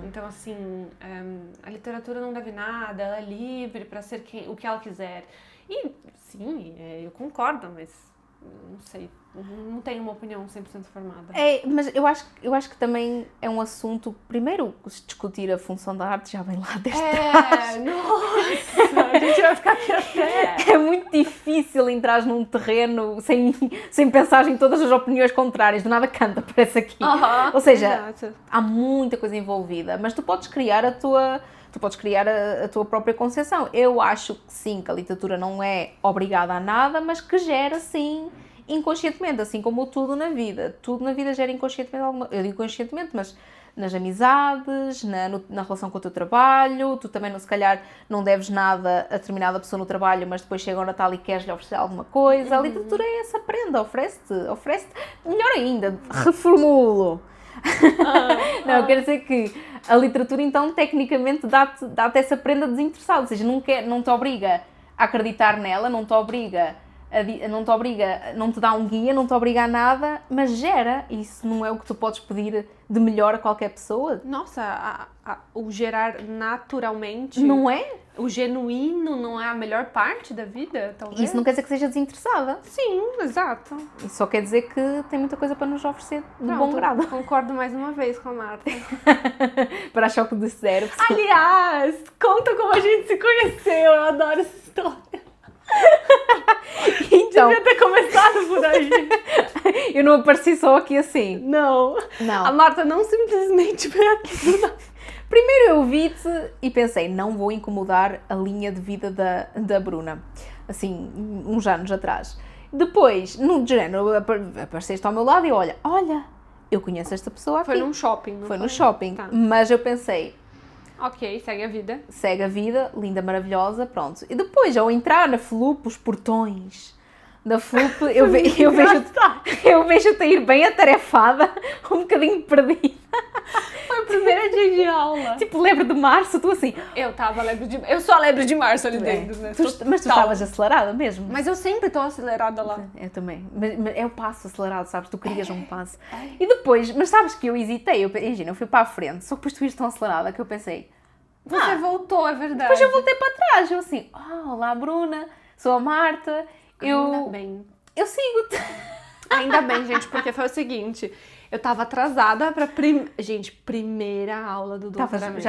Então, assim, a literatura não deve nada, ela é livre para ser o que ela quiser. E, sim, eu concordo, mas não sei, não tenho uma opinião 100% formada.
Mas eu acho que também é um assunto, primeiro, discutir a função da arte já vem lá desde trás.
Nossa, a gente vai ficar aqui até...
É muito difícil entrar num terreno sem pensar em todas as opiniões contrárias, do nada canta, parece aqui. Ou seja,
exato.
há muita coisa envolvida, mas tu podes criar a tua própria concepção. Eu acho que sim, que a literatura não é obrigada a nada, mas que gera sim inconscientemente, assim como tudo na vida. Tudo na vida gera inconscientemente alguma... Eu digo conscientemente, mas nas amizades, na relação com o teu trabalho, tu também, se calhar, não deves nada a determinada pessoa no trabalho, mas depois chega o Natal e queres-lhe oferecer alguma coisa. A literatura é essa prenda, oferece-te, melhor ainda, reformulo. Não, eu quero dizer que a literatura, então, tecnicamente dá-te essa prenda desinteressada, ou seja, não te obriga a acreditar nela, não te obriga, não te dá um guia, não te obriga a nada, mas gera. Isso não é o que tu podes pedir de melhor a qualquer pessoa.
Nossa, o gerar naturalmente...
Não é?
O genuíno não é a melhor parte da vida, talvez?
Isso não quer dizer que seja desinteressada.
Sim, exato.
Isso só quer dizer que tem muita coisa para nos oferecer de
Pronto,
bom grado.
Concordo mais uma vez com a Marta.
Para choque de zero.
Aliás, conta como a gente se conheceu. Eu adoro essa história.
Então,
devia ter começado por aí.
Eu não apareci só aqui assim.
Não. A Marta não simplesmente veio aqui do nada.
Primeiro eu vi-te e pensei, não vou incomodar a linha de vida da Bruna. Assim, uns anos atrás. Depois, no género, apareceste ao meu lado e olha, eu conheço esta pessoa aqui.
Foi num shopping, não foi?
Foi no shopping.
Tá.
Mas eu pensei...
Ok, segue a vida.
Segue a vida, linda, maravilhosa, pronto. E depois, ao entrar na FLUP, os portões da FLUP, eu vejo-te ir bem atarefada, um bocadinho perdida.
Foi o primeiro dia de aula.
Tipo, lebre de março, tu assim...
Eu sou a lebre de março ali dentro, né?
Mas tu estavas acelerada mesmo.
Mas eu sempre estou acelerada lá.
Eu também. Mas é o passo acelerado, sabes? Tu querias um passo. E depois, mas sabes que eu hesitei, eu fui para a frente, só que depois tu ias tão acelerada que eu pensei...
Você voltou, é verdade.
Depois eu voltei para trás, eu assim, olá Bruna, sou a Marta,
Ainda bem.
Eu sigo-te.
Ainda bem, gente, porque foi o seguinte, eu tava atrasada pra primeira aula do doutoramento.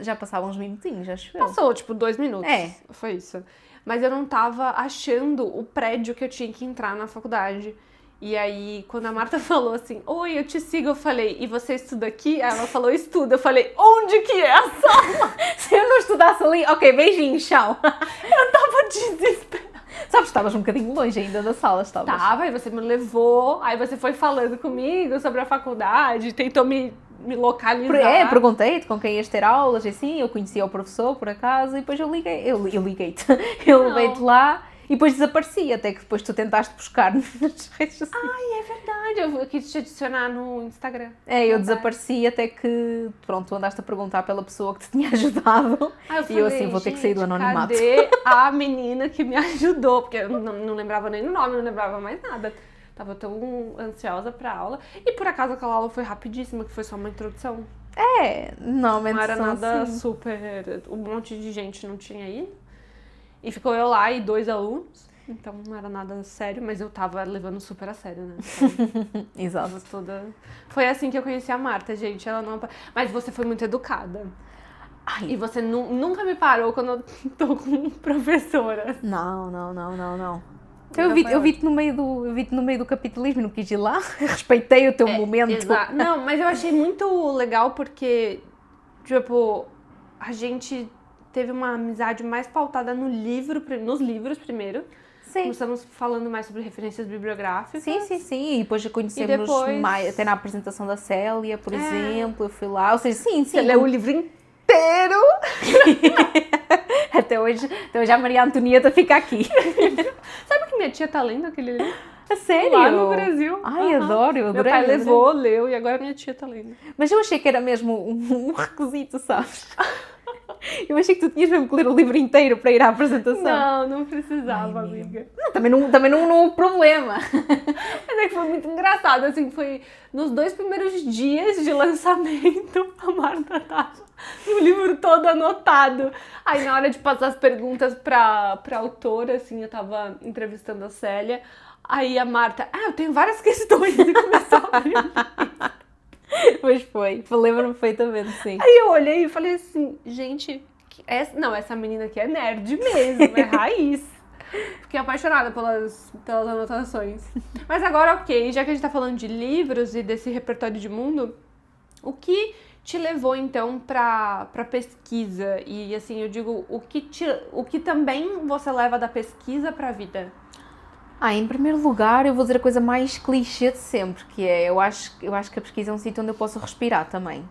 Já passavam uns minutinhos, acho eu.
Passou, tipo, 2 minutos.
É.
Foi isso. Mas eu não tava achando o prédio que eu tinha que entrar na faculdade. E aí, quando a Marta falou assim, oi, eu te sigo, eu falei, e você estuda aqui? Ela falou, estuda. Eu falei, onde que é a sala?
Se eu não estudasse ali, ok, beijinho, tchau.
Eu tava desesperada.
Sabes que estavas um bocadinho longe ainda da sala, estavas?
Tava, aí você me levou, aí você foi falando comigo sobre a faculdade, tentou me localizar.
Perguntei-te com quem ias ter aulas e assim, eu conhecia o professor por acaso, e depois eu liguei-te. Eu levei-te lá e depois desapareci, até que depois tu tentaste buscar nas redes sociais.
Ai, é verdade, eu quis te adicionar no Instagram.
Eu desapareci até que, pronto, tu andaste a perguntar pela pessoa que te tinha ajudado.
Eu
assim, vou ter que sair do anonimato.
Cadê a menina que me ajudou? Porque eu não lembrava nem o nome, não lembrava mais nada. Tava tão ansiosa pra aula. E por acaso aquela aula foi rapidíssima, que foi só uma introdução.
Normalmente
não era nada
assim.
super... Um monte de gente não tinha ido. E ficou eu lá e 2 alunos. Então não era nada sério, mas eu tava levando super a sério, né?
Exato.
Foi assim que eu conheci a Marta, gente. Ela não... Mas você foi muito educada. E você nunca me parou quando eu tô com professora.
Não. Eu vi-te no meio do capitalismo, não quis ir lá. Respeitei o teu momento.
Exato. Não, mas eu achei muito legal porque, tipo, a gente teve uma amizade mais pautada nos livros primeiro.
Sim.
Começamos falando mais sobre referências bibliográficas.
Sim. E depois já conhecemos mais, até na apresentação da Célia, por exemplo, eu fui lá. Ou seja, sim.
Você leu o livro inteiro.
Até hoje a Maria Antonieta fica aqui.
Sabe que minha tia tá lendo aquele livro?
A sério?
Lá no Brasil.
Ai, adoro, eu adorei.
Meu pai levou, leu e agora minha tia tá lendo.
Mas eu achei que era mesmo um requisito, sabes? Eu achei que tu tinhas mesmo que ler o livro inteiro para ir à apresentação.
Não precisava, amiga.
Também não houve problema.
Mas é que foi muito engraçado, assim, foi nos 2 primeiros dias de lançamento, a Marta tava o livro todo anotado. Aí na hora de passar as perguntas pra autora, assim, eu tava entrevistando a Célia, aí a Marta, eu tenho várias questões, e começou a abrir o livro.
Pois foi, lembro-me perfeitamente, sim.
Aí eu olhei e falei assim, gente, essa menina aqui é nerd mesmo, é raiz. Fiquei apaixonada pelas anotações. Mas agora, ok, já que a gente tá falando de livros e desse repertório de mundo, o que te levou, então, pra pesquisa? E, assim, eu digo, o que também você leva da pesquisa pra vida?
Em primeiro lugar, eu vou dizer a coisa mais clichê de sempre, que é, eu acho que a pesquisa é um sítio onde eu posso respirar também.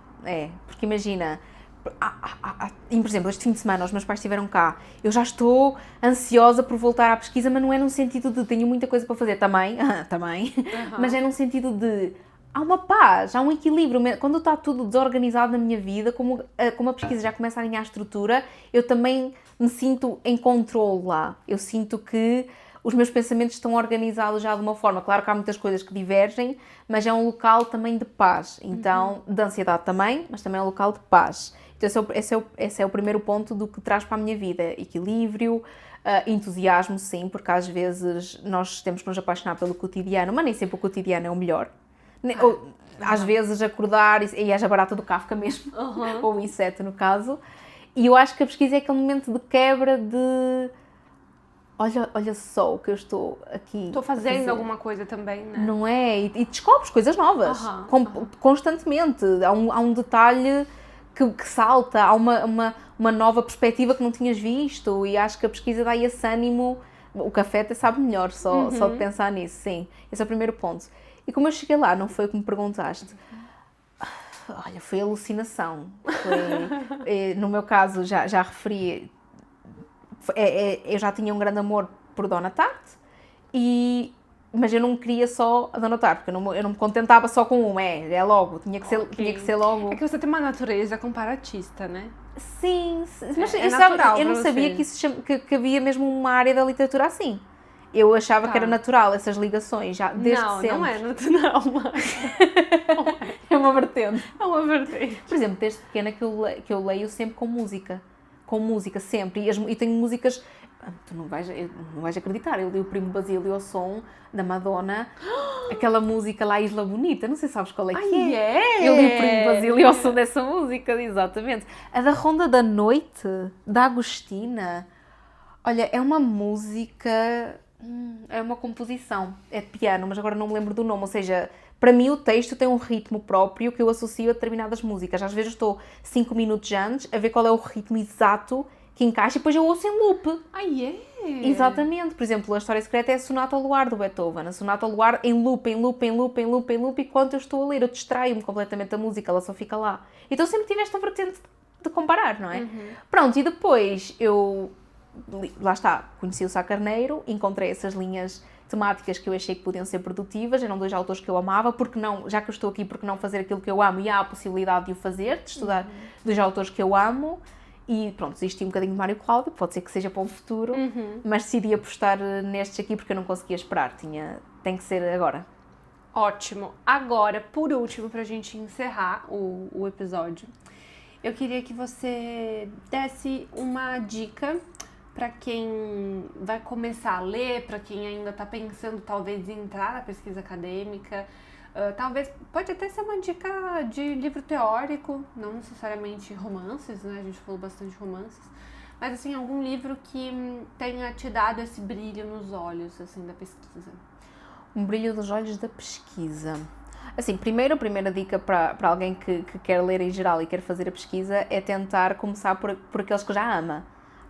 Porque imagina, por exemplo, este fim de semana os meus pais estiveram cá, eu já estou ansiosa por voltar à pesquisa, mas não é num sentido de tenho muita coisa para fazer, também, mas é num sentido de há uma paz, há um equilíbrio. Quando está tudo desorganizado na minha vida, como a pesquisa já começa a ganhar estrutura, eu também me sinto em controle lá. Eu sinto que os meus pensamentos estão organizados já de uma forma. Claro que há muitas coisas que divergem, mas é um local também de paz. Então, de ansiedade também, mas também é um local de paz. Então, esse é o primeiro ponto do que traz para a minha vida. Equilíbrio, entusiasmo, sim, porque às vezes nós temos que nos apaixonar pelo cotidiano, mas nem sempre o cotidiano é o melhor. Às vezes acordar, e és a barata do Kafka mesmo, ou o inseto no caso. E eu acho que a pesquisa é aquele momento de quebra de... Olha só o que eu estou aqui.
Estou fazendo alguma coisa também, né?
Não é? E descobres coisas novas, constantemente. Há um detalhe que salta, há uma nova perspectiva que não tinhas visto, e acho que a pesquisa dá esse ânimo. O café até sabe melhor, só de pensar nisso, sim. Esse é o primeiro ponto. E como eu cheguei lá, não foi o que me perguntaste. Olha, foi alucinação. No meu caso, já referi... eu já tinha um grande amor por Dona Tarte, mas eu não queria só a Dona Tarte, porque eu não me contentava só com uma, logo, tinha que ser logo.
É que você tem uma natureza comparatista, né?
Sim, mas
natural
eu não sabia que havia mesmo uma área da literatura assim. Eu achava que era natural essas ligações, já desde sempre.
Não é natural, mas...
É uma vertente.
É uma vertente.
Por exemplo, desde pequena que eu leio sempre com música. Com música, sempre. E tenho músicas... Tu não vais acreditar. Eu li o Primo Basílio ao som da Madonna. Aquela música lá, Isla Bonita. Não sei se sabes qual é que é. Eu li o Primo Basílio ao som dessa música, exatamente. A da Ronda da Noite, da Agostina. Olha, é uma música... É uma composição. É de piano, mas agora não me lembro do nome. Ou seja... Para mim, o texto tem um ritmo próprio que eu associo a determinadas músicas. Às vezes eu estou 5 minutos antes a ver qual é o ritmo exato que encaixa e depois eu ouço em loop. Exatamente. Por exemplo, a História Secreta é a Sonata ao Luar do Beethoven. A Sonata ao Luar em loop, e quando eu estou a ler, eu distraio-me completamente da música, ela só fica lá. Então sempre tive esta vertente de comparar, não é? Pronto, e depois eu... Lá está, conheci o Sá Carneiro, encontrei essas linhas temáticas que eu achei que podiam ser produtivas, eram 2 autores que eu amava, porque não, já que eu estou aqui, porque não fazer aquilo que eu amo, e há a possibilidade de o fazer, de estudar 2 autores que eu amo, e pronto, desisti um bocadinho de Mário Cláudio, pode ser que seja para o futuro, mas decidi apostar nestes aqui porque eu não conseguia esperar, tem que ser agora.
Ótimo. Agora, por último, pra gente encerrar o episódio, eu queria que você desse uma dica para quem vai começar a ler, para quem ainda está pensando talvez em entrar na pesquisa acadêmica, talvez, pode até ser uma dica de livro teórico, não necessariamente romances, né? A gente falou bastante de romances, mas assim, algum livro que tenha te dado esse brilho nos olhos, assim, da pesquisa.
Um brilho dos olhos da pesquisa. Assim, a primeira dica para alguém que quer ler em geral e quer fazer a pesquisa é tentar começar por aqueles que já ama.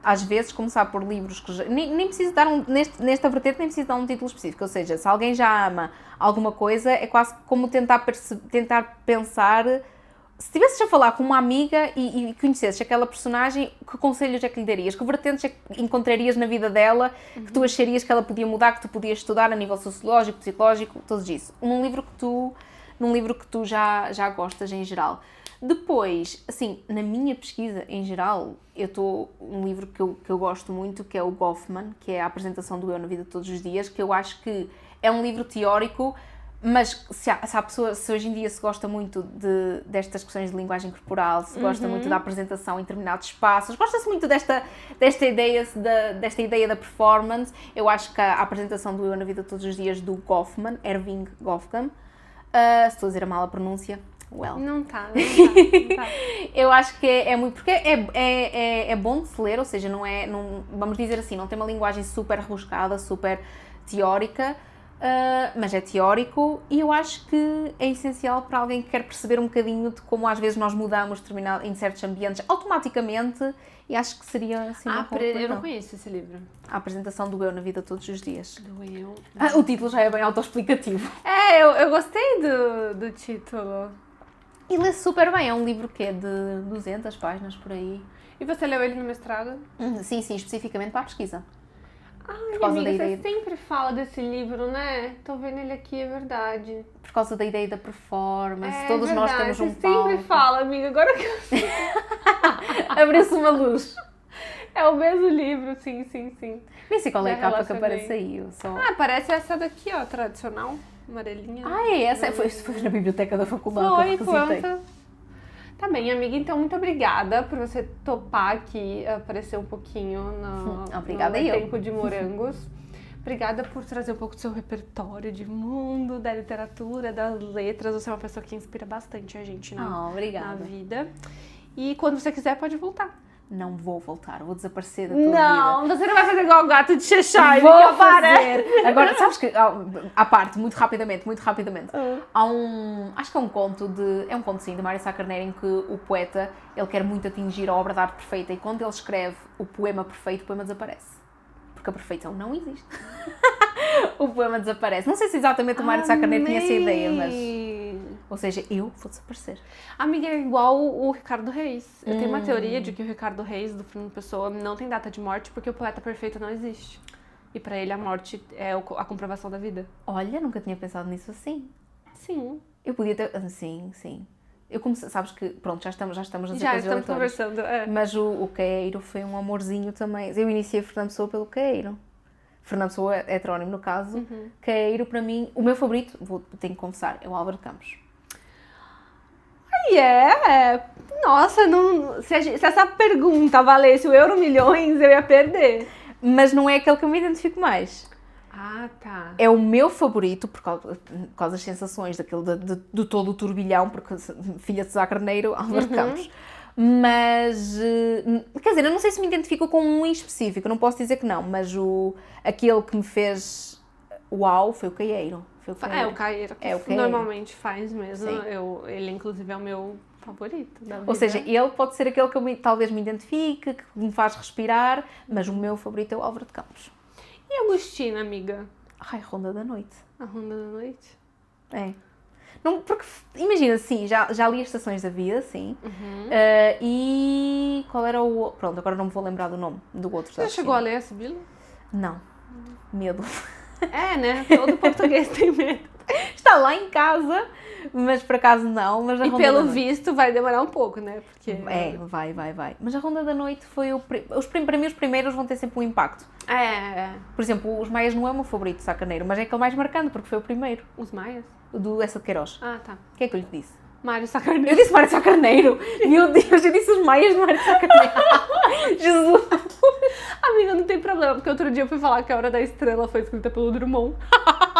Às vezes, começar por livros que já... Nem preciso dar nesta vertente, nem preciso dar um título específico. Ou seja, se alguém já ama alguma coisa, é quase como tentar pensar... Se estivesses a falar com uma amiga e conhecesses aquela personagem, que conselhos é que lhe darias? Que vertentes é que encontrarias na vida dela que tu acharias que ela podia mudar, que tu podias estudar a nível sociológico, psicológico, tudo isso? Num livro que tu já gostas em geral. Depois, assim, na minha pesquisa em geral, um livro que eu gosto muito, que é o Goffman, que é a apresentação do Eu na Vida de Todos os Dias, que eu acho que é um livro teórico, mas se hoje em dia se gosta muito destas questões de linguagem corporal, se gosta muito da apresentação em determinados espaços, gosta-se muito desta ideia da performance, eu acho que a apresentação do Eu na Vida de Todos os Dias do Goffman, Erving Goffman, se estou a dizer a mal a pronúncia,
Não tá.
Eu acho que é muito, porque é bom de se ler, ou seja, vamos dizer assim, não tem uma linguagem super rebuscada, super teórica, mas é teórico e eu acho que é essencial para alguém que quer perceber um bocadinho de como às vezes nós mudamos em certos ambientes automaticamente, e acho que seria assim uma
eu não conheço esse livro.
A apresentação do Eu na Vida todos os dias.
Do Eu.
O título já é bem autoexplicativo.
Eu gostei do título.
E lê super bem, é um livro que é de 200 páginas por aí.
E você leu ele no mestrado?
Sim, especificamente para a pesquisa.
Ai, amiga, você sempre fala desse livro, né? Tô vendo ele aqui, é verdade.
Por causa da ideia da performance, todos nós temos um palco.
Você sempre fala, amiga, agora que eu sei.
Abriu-se uma luz.
É o mesmo livro, sim.
Nem sei qual é a capa que aparece aí.
Parece essa daqui, ó, tradicional, amarelinha.
É essa? Foi na biblioteca da faculdade.
Foi. Tá bem, amiga, então muito obrigada por você topar aqui, aparecer um pouquinho no Tempo de Morangos. Obrigada por trazer um pouco do seu repertório de mundo, da literatura, das letras. Você é uma pessoa que inspira bastante a gente na vida. E quando você quiser, pode voltar.
Não vou voltar, vou desaparecer da tua vida.
Não, você não vai fazer igual o gato de Cheshire.
Vou fazer. Agora, sabes que, à parte, muito rapidamente, há acho que é um conto de Mário Sá Carneiro, em que o poeta, ele quer muito atingir a obra de arte perfeita, e quando ele escreve o poema perfeito, o poema desaparece. Porque a perfeição não existe. O poema desaparece. Não sei se exatamente o Mário Sá Carneiro tinha essa ideia, mas... Ou seja, eu vou desaparecer.
Amiga, é igual o Ricardo Reis. Eu tenho uma teoria de que o Ricardo Reis, do Fernando Pessoa, não tem data de morte porque o poeta perfeito não existe. E pra ele a morte é a comprovação da vida.
Olha, nunca tinha pensado nisso assim.
Sim.
Eu podia ter... Sim. Eu comecei... Sabes que... Pronto, já estamos a dizer
já estamos conversando.
Mas o Caeiro foi um amorzinho também. Eu iniciei Fernando Pessoa pelo Caeiro. Fernando Pessoa é heterónimo no caso. Caeiro, para mim, o meu favorito, tenho que confessar, é o Álvaro de Campos.
Nossa, se essa pergunta valesse o Euromilhões, eu ia perder.
Mas não é aquele que eu me identifico mais.
Tá.
É o meu favorito por causa das sensações, daquele do todo o turbilhão, porque filha de Sá Carneiro, Álvaro de Campos. Mas, quer dizer, eu não sei se me identifico com um em específico, não posso dizer que não, mas aquele que me fez uau foi o Caeiro.
O Caeiro, que normalmente faz mesmo. Ele, inclusive, é o meu favorito da vida.
Ou seja, ele pode ser aquele que talvez me identifique, que me faz respirar, mas o meu favorito é o Álvaro de Campos.
E a Agostina, amiga?
Ronda da Noite.
A Ronda da Noite?
É. Não, porque, imagina, sim, já li as Estações da Vida, sim. E qual era o... Pronto, agora não me vou lembrar do nome do outro.
Você chegou a ler a Sibila?
Não. Medo.
Né? Todo português tem medo.
Está lá em casa, mas por acaso não. Mas
e pelo visto vai demorar um pouco, né? Porque...
vai. Mas a Ronda da Noite foi para mim os primeiros vão ter sempre um impacto. Por exemplo, Os Maias não é o meu favorito, Sá Carneiro, mas é aquele mais marcante, porque foi o primeiro.
Os Maias?
Do Essa de Queiroz.
Tá.
O que é que eu lhe disse?
Mário Sá Carneiro.
Eu disse Mário Sá Carneiro. Meu Deus, eu disse Os Maias de Mário Sá Carneiro. Jesus.
Amiga, não tem problema, porque outro dia eu fui falar que A Hora da Estrela foi escrita pelo Drummond.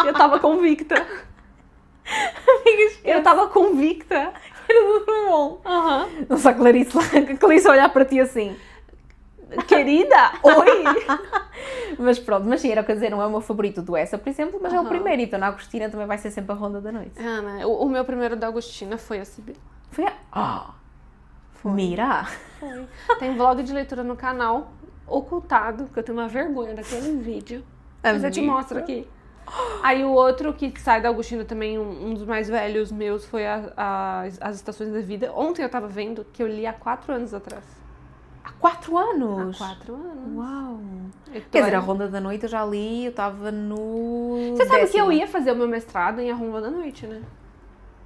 E eu tava convicta. Eu tava convicta.
Era do Drummond. Nossa, a Clarice a olhar para ti assim.
Querida, oi!
Mas pronto, mas sim, era o que eu dizer, não é o meu favorito do Essa, por exemplo, mas é o primeiro, então na Agostina também vai ser sempre a Ronda da Noite.
Né? O meu primeiro da Agostina foi a Sibila.
Foi a... Mira!
Foi. Tem vlog de leitura no canal, ocultado, porque eu tenho uma vergonha daquele vídeo. Mas eu te mostro aqui. Aí o outro que sai da Agostina também, um dos mais velhos meus, foi As Estações da Vida. Ontem eu tava vendo que eu li há 4 anos atrás.
Há 4 anos?
Há 4 anos.
Uau! Quer dizer, a Ronda da Noite eu já li, eu estava no...
Você sabe que eu ia fazer o meu mestrado em A Ronda da Noite, né?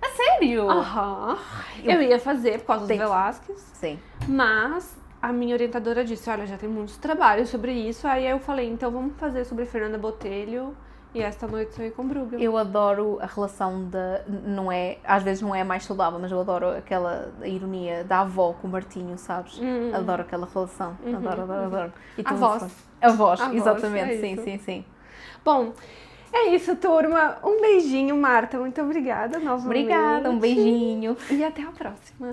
A sério?
Aham. Eu ia fazer por causa do Velázquez.
Sim.
Mas a minha orientadora disse, olha, já tem muitos trabalhos sobre isso. Aí eu falei, então vamos fazer sobre Fernanda Botelho e Esta Noite Sonhei com Bruegel.
Eu adoro a relação não é, às vezes não é a mais saudável, mas eu adoro a ironia da avó com o Martinho, sabes? Adoro aquela relação. Adoro. E
A voz.
A voz,
A voz,
exatamente,
é
sim.
Bom, é isso, turma. Um beijinho, Marta. Muito obrigada novamente.
Obrigada, um beijinho.
E até a próxima.